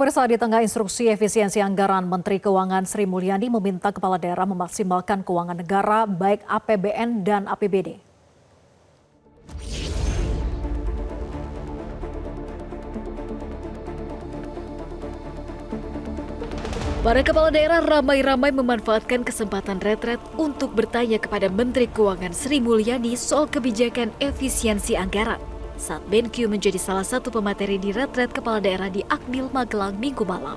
Pemirsa, di tengah instruksi efisiensi anggaran, Menteri Keuangan Sri Mulyani meminta kepala daerah memaksimalkan keuangan negara baik APBN dan APBD. Para kepala daerah ramai-ramai memanfaatkan kesempatan retret untuk bertanya kepada Menteri Keuangan Sri Mulyani soal kebijakan efisiensi anggaran saat BenQ menjadi salah satu pemateri di retret kepala daerah di Akmil, Magelang, Minggu malam.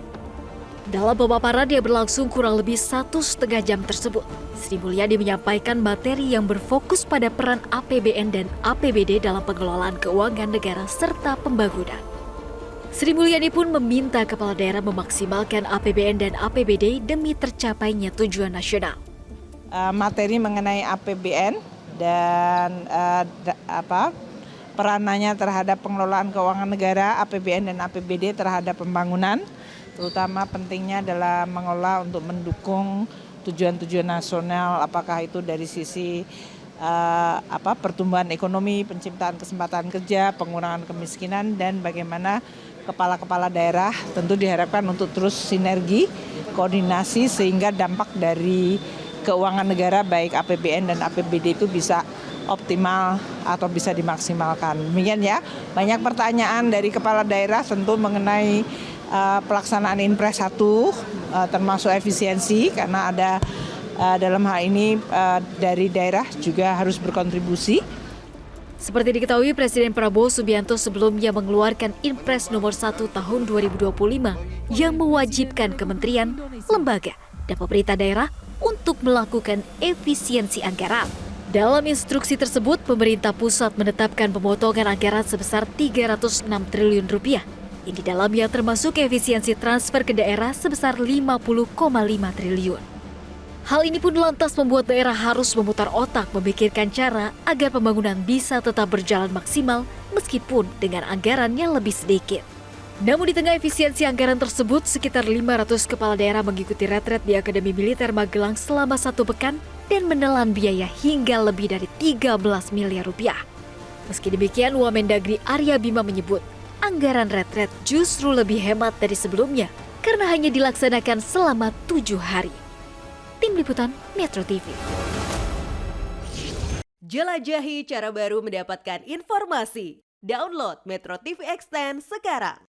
Dalam pemaparan yang berlangsung kurang lebih 1,5 jam tersebut, Sri Mulyani menyampaikan materi yang berfokus pada peran APBN dan APBD dalam pengelolaan keuangan negara serta pembangunan. Sri Mulyani pun meminta kepala daerah memaksimalkan APBN dan APBD demi tercapainya tujuan nasional. Materi mengenai APBN dan peranannya terhadap pengelolaan keuangan negara, APBN dan APBD terhadap pembangunan, terutama pentingnya adalah mengelola untuk mendukung tujuan-tujuan nasional, apakah itu dari sisi pertumbuhan ekonomi, penciptaan kesempatan kerja, pengurangan kemiskinan, dan bagaimana kepala-kepala daerah tentu diharapkan untuk terus sinergi, koordinasi sehingga dampak dari keuangan negara baik APBN dan APBD itu bisa optimal atau bisa dimaksimalkan. Demikian ya, banyak pertanyaan dari kepala daerah tentu mengenai pelaksanaan Inpres 1 termasuk efisiensi karena ada dalam hal ini dari daerah juga harus berkontribusi. Seperti diketahui, Presiden Prabowo Subianto sebelumnya mengeluarkan Inpres nomor 1 tahun 2025 yang mewajibkan kementerian, lembaga, dan pemerintah daerah untuk melakukan efisiensi anggaran. Dalam instruksi tersebut, pemerintah pusat menetapkan pemotongan anggaran sebesar 306 triliun rupiah, yang di dalamnya termasuk efisiensi transfer ke daerah sebesar 50,5 triliun. Hal ini pun lantas membuat daerah harus memutar otak memikirkan cara agar pembangunan bisa tetap berjalan maksimal meskipun dengan anggaran yang lebih sedikit. Namun di tengah efisiensi anggaran tersebut, sekitar 500 kepala daerah mengikuti retret di Akademi Militer Magelang selama 1 pekan dan menelan biaya hingga lebih dari 13 miliar rupiah. Meski demikian, Wamendagri Arya Bima menyebut anggaran retret justru lebih hemat dari sebelumnya karena hanya dilaksanakan selama 7 hari. Tim Liputan Metro TV. Jelajahi cara baru mendapatkan informasi. Download Metro TV Extend sekarang.